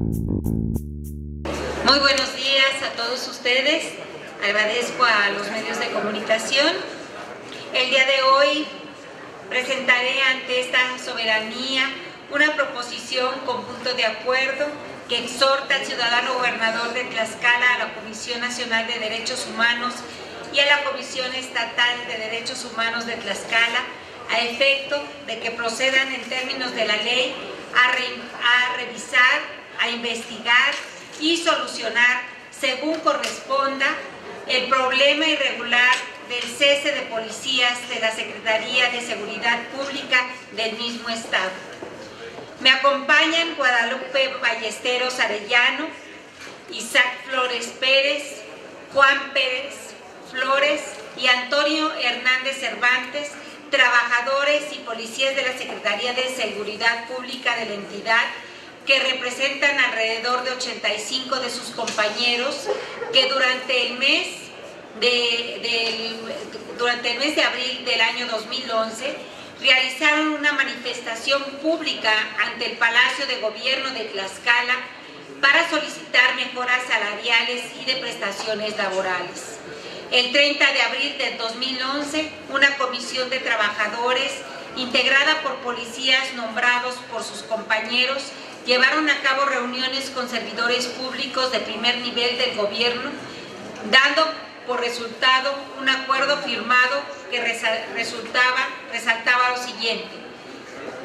Muy buenos días a todos ustedes. Agradezco a los medios de comunicación. El día de hoy presentaré ante esta soberanía una proposición con punto de acuerdo que exhorta al ciudadano gobernador de Tlaxcala, a la Comisión Nacional de Derechos Humanos y a la Comisión Estatal de Derechos Humanos de Tlaxcala, a efecto de que procedan en términos de la ley a revisar, a investigar y solucionar, según corresponda, el problema irregular del cese de policías de la Secretaría de Seguridad Pública del mismo Estado. Me acompañan Guadalupe Ballesteros Arellano, Isaac Flores Pérez, Juan Pérez Flores y Antonio Hernández Cervantes, trabajadores y policías de la Secretaría de Seguridad Pública de la entidad, que representan alrededor de 85 de sus compañeros que durante el mes de abril del año 2011 realizaron una manifestación pública ante el Palacio de Gobierno de Tlaxcala para solicitar mejoras salariales y de prestaciones laborales. El 30 de abril del 2011, una comisión de trabajadores integrada por policías nombrados por sus compañeros llevaron a cabo reuniones con servidores públicos de primer nivel del gobierno, dando por resultado un acuerdo firmado que resaltaba lo siguiente: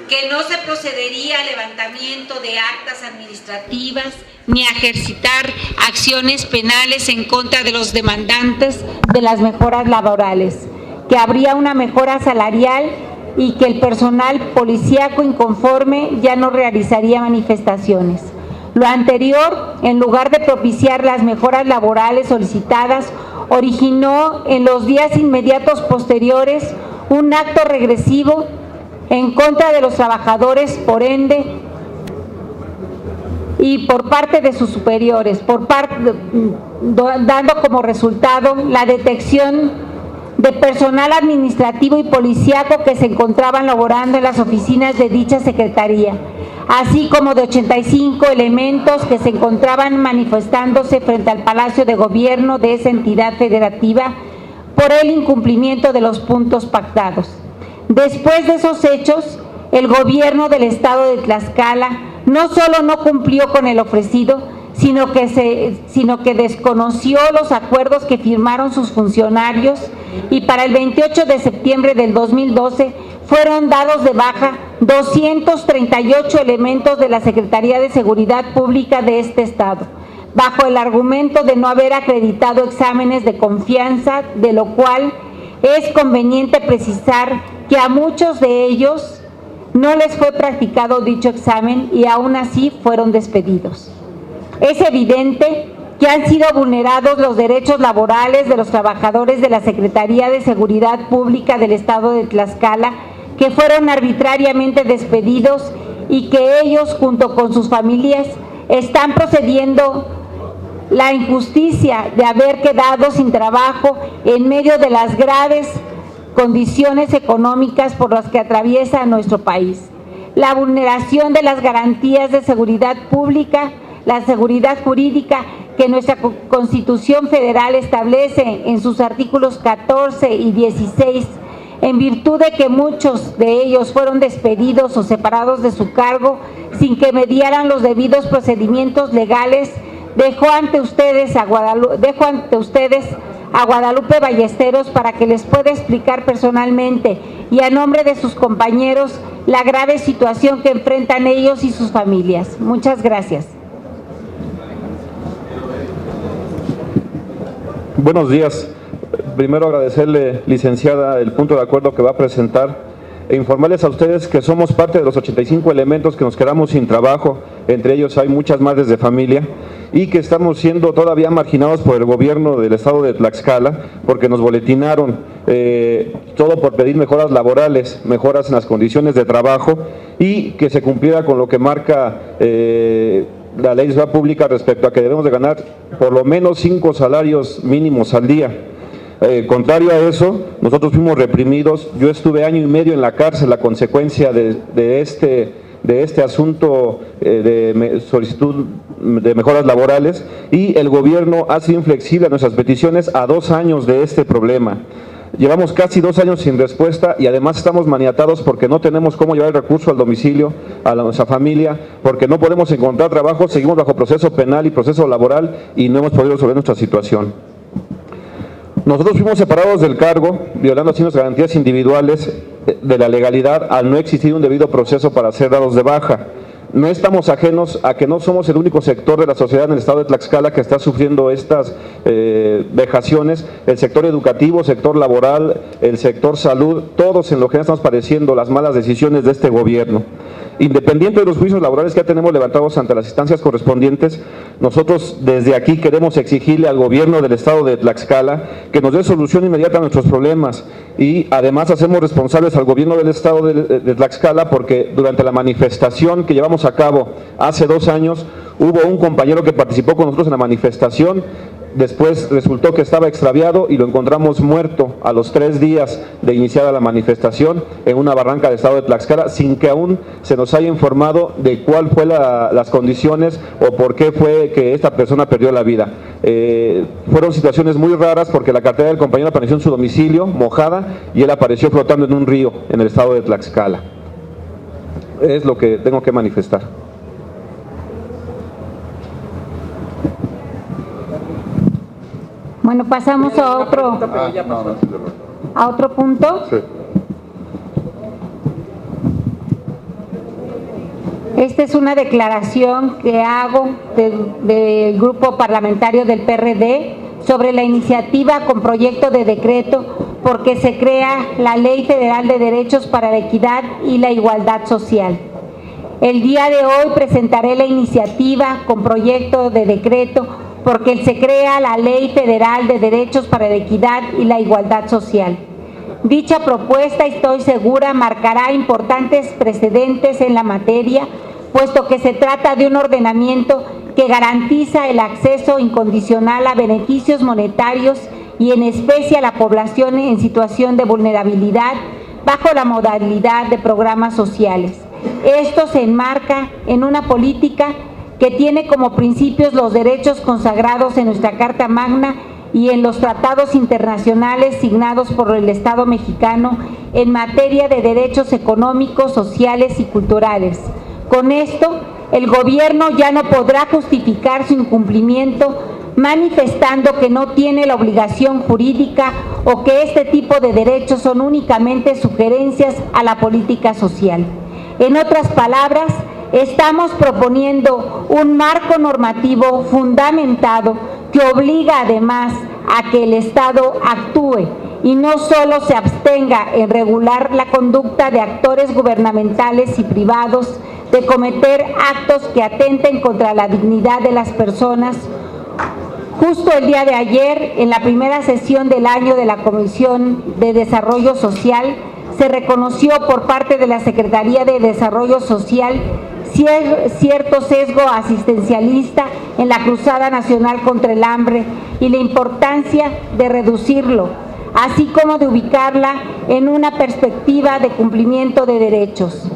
que no se procedería al levantamiento de actas administrativas ni a ejercitar acciones penales en contra de los demandantes de las mejoras laborales, que habría una mejora salarial y que el personal policíaco inconforme ya no realizaría manifestaciones. Lo anterior, en lugar de propiciar las mejoras laborales solicitadas, originó en los días inmediatos posteriores un acto regresivo en contra de los trabajadores, por ende, y por parte de sus superiores, dando como resultado la detección de personal administrativo y policíaco que se encontraban laborando en las oficinas de dicha secretaría, así como de 85 elementos que se encontraban manifestándose frente al Palacio de Gobierno de esa entidad federativa por el incumplimiento de los puntos pactados. Después de esos hechos, el gobierno del estado de Tlaxcala no solo no cumplió con el ofrecido, sino que desconoció los acuerdos que firmaron sus funcionarios, y para el 28 de septiembre del 2012 fueron dados de baja 238 elementos de la Secretaría de Seguridad Pública de este estado, bajo el argumento de no haber acreditado exámenes de confianza, de lo cual es conveniente precisar que a muchos de ellos no les fue practicado dicho examen y aún así fueron despedidos. Es evidente que han sido vulnerados los derechos laborales de los trabajadores de la Secretaría de Seguridad Pública del estado de Tlaxcala, que fueron arbitrariamente despedidos y que ellos, junto con sus familias, están procediendo la injusticia de haber quedado sin trabajo en medio de las graves condiciones económicas por las que atraviesa nuestro país. La vulneración de las garantías de seguridad pública, la seguridad jurídica que nuestra Constitución Federal establece en sus artículos 14 y 16, en virtud de que muchos de ellos fueron despedidos o separados de su cargo sin que mediaran los debidos procedimientos legales, dejo ante ustedes a Guadalupe Ballesteros para que les pueda explicar personalmente y a nombre de sus compañeros la grave situación que enfrentan ellos y sus familias. Muchas gracias. Buenos días. Primero agradecerle, licenciada, el punto de acuerdo que va a presentar e informarles a ustedes que somos parte de los 85 elementos que nos quedamos sin trabajo, entre ellos hay muchas madres de familia, y que estamos siendo todavía marginados por el gobierno del estado de Tlaxcala porque nos boletinaron, todo por pedir mejoras laborales, mejoras en las condiciones de trabajo y que se cumpliera con lo que marca la ley de seguridad pública respecto a que debemos de ganar por lo menos 5 salarios mínimos al día. Contrario a eso, nosotros fuimos reprimidos. Yo estuve 1 año y medio en la cárcel a consecuencia de este asunto de solicitud de mejoras laborales, y el gobierno ha sido inflexible a nuestras peticiones a 2 años de este problema. Llevamos casi 2 años sin respuesta y además estamos maniatados porque no tenemos cómo llevar el recurso al domicilio, a nuestra familia, porque no podemos encontrar trabajo, seguimos bajo proceso penal y proceso laboral y no hemos podido resolver nuestra situación. Nosotros fuimos separados del cargo, violando así nuestras garantías individuales de la legalidad al no existir un debido proceso para ser dados de baja. No estamos ajenos a que no somos el único sector de la sociedad en el estado de Tlaxcala que está sufriendo estas vejaciones. El sector educativo, el sector laboral, el sector salud, todos en lo general estamos padeciendo las malas decisiones de este gobierno. Independiente de los juicios laborales que ya tenemos levantados ante las instancias correspondientes, nosotros desde aquí queremos exigirle al gobierno del estado de Tlaxcala que nos dé solución inmediata a nuestros problemas, y además hacemos responsables al gobierno del estado de Tlaxcala porque durante la manifestación que llevamos a cabo hace 2 años hubo un compañero que participó con nosotros en la manifestación. Después resultó que estaba extraviado y lo encontramos muerto a los 3 días de iniciada la manifestación en una barranca del estado de Tlaxcala, sin que aún se nos haya informado de cuál fue las condiciones o por qué fue que esta persona perdió la vida. Fueron situaciones muy raras porque la cartera del compañero apareció en su domicilio mojada y él apareció flotando en un río en el estado de Tlaxcala. Es lo que tengo que manifestar. Bueno, pasamos a otro punto. Sí. Esta es una declaración que hago del grupo parlamentario del PRD sobre la iniciativa con proyecto de decreto porque se crea la Ley Federal de Derechos para la Equidad y la Igualdad Social. El día de hoy presentaré la iniciativa con proyecto de decreto porque se crea la Ley Federal de Derechos para la Equidad y la Igualdad Social. Dicha propuesta, estoy segura, marcará importantes precedentes en la materia, puesto que se trata de un ordenamiento que garantiza el acceso incondicional a beneficios monetarios y en especie a la población en situación de vulnerabilidad bajo la modalidad de programas sociales. Esto se enmarca en una política que tiene como principios los derechos consagrados en nuestra Carta Magna y en los tratados internacionales signados por el Estado mexicano en materia de derechos económicos, sociales y culturales. Con esto, el gobierno ya no podrá justificar su incumplimiento manifestando que no tiene la obligación jurídica o que este tipo de derechos son únicamente sugerencias a la política social. En otras palabras, estamos proponiendo un marco normativo fundamentado que obliga además a que el Estado actúe y no solo se abstenga en regular la conducta de actores gubernamentales y privados de cometer actos que atenten contra la dignidad de las personas. Justo el día de ayer, en la primera sesión del año de la Comisión de Desarrollo Social, se reconoció por parte de la Secretaría de Desarrollo Social cierto sesgo asistencialista en la Cruzada Nacional contra el Hambre y la importancia de reducirlo, así como de ubicarla en una perspectiva de cumplimiento de derechos.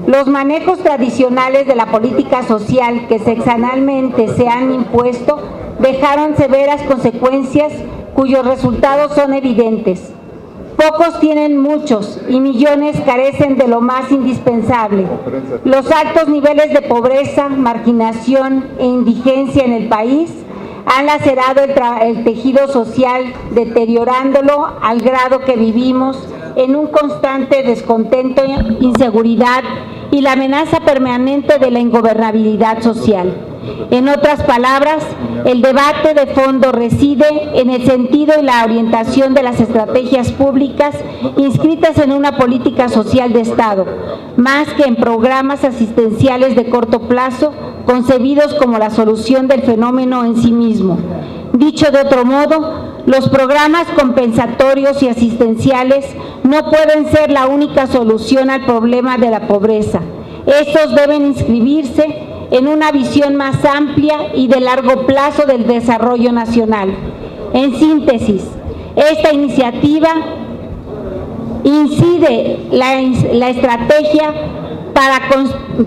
Los manejos tradicionales de la política social que sexenalmente se han impuesto dejaron severas consecuencias cuyos resultados son evidentes. Pocos tienen muchos y millones carecen de lo más indispensable. Los altos niveles de pobreza, marginación e indigencia en el país han lacerado el tejido social, deteriorándolo al grado que vivimos en un constante descontento, inseguridad y la amenaza permanente de la ingobernabilidad social. En otras palabras, el debate de fondo reside en el sentido y la orientación de las estrategias públicas inscritas en una política social de Estado, más que en programas asistenciales de corto plazo concebidos como la solución del fenómeno en sí mismo. Dicho de otro modo, los programas compensatorios y asistenciales no pueden ser la única solución al problema de la pobreza. Estos deben inscribirse en una visión más amplia y de largo plazo del desarrollo nacional. En síntesis, esta iniciativa incide la estrategia para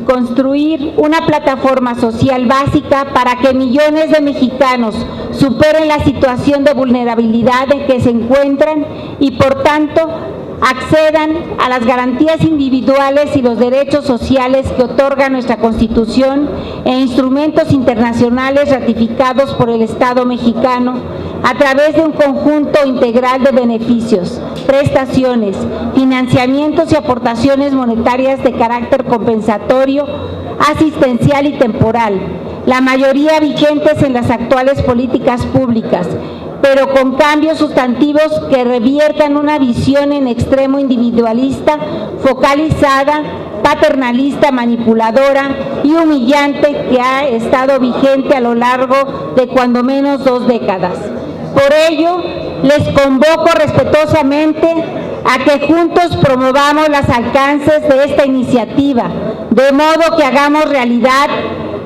construir una plataforma social básica para que millones de mexicanos superen la situación de vulnerabilidad en que se encuentran y por tanto accedan a las garantías individuales y los derechos sociales que otorga nuestra Constitución e instrumentos internacionales ratificados por el Estado mexicano a través de un conjunto integral de beneficios, prestaciones, financiamientos y aportaciones monetarias de carácter compensatorio, asistencial y temporal, la mayoría vigentes en las actuales políticas públicas, pero con cambios sustantivos que reviertan una visión en extremo individualista, focalizada, paternalista, manipuladora y humillante que ha estado vigente a lo largo de cuando menos 2 décadas. Por ello, les convoco respetuosamente a que juntos promovamos los alcances de esta iniciativa, de modo que hagamos realidad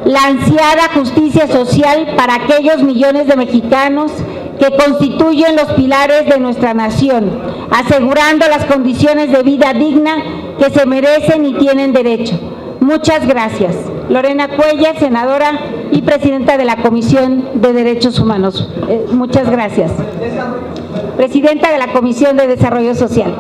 la ansiada justicia social para aquellos millones de mexicanos que constituyen los pilares de nuestra nación, asegurando las condiciones de vida digna que se merecen y tienen derecho. Muchas gracias. Lorena Cuellar, senadora y presidenta de la Comisión de Derechos Humanos. Muchas gracias. Presidenta de la Comisión de Desarrollo Social.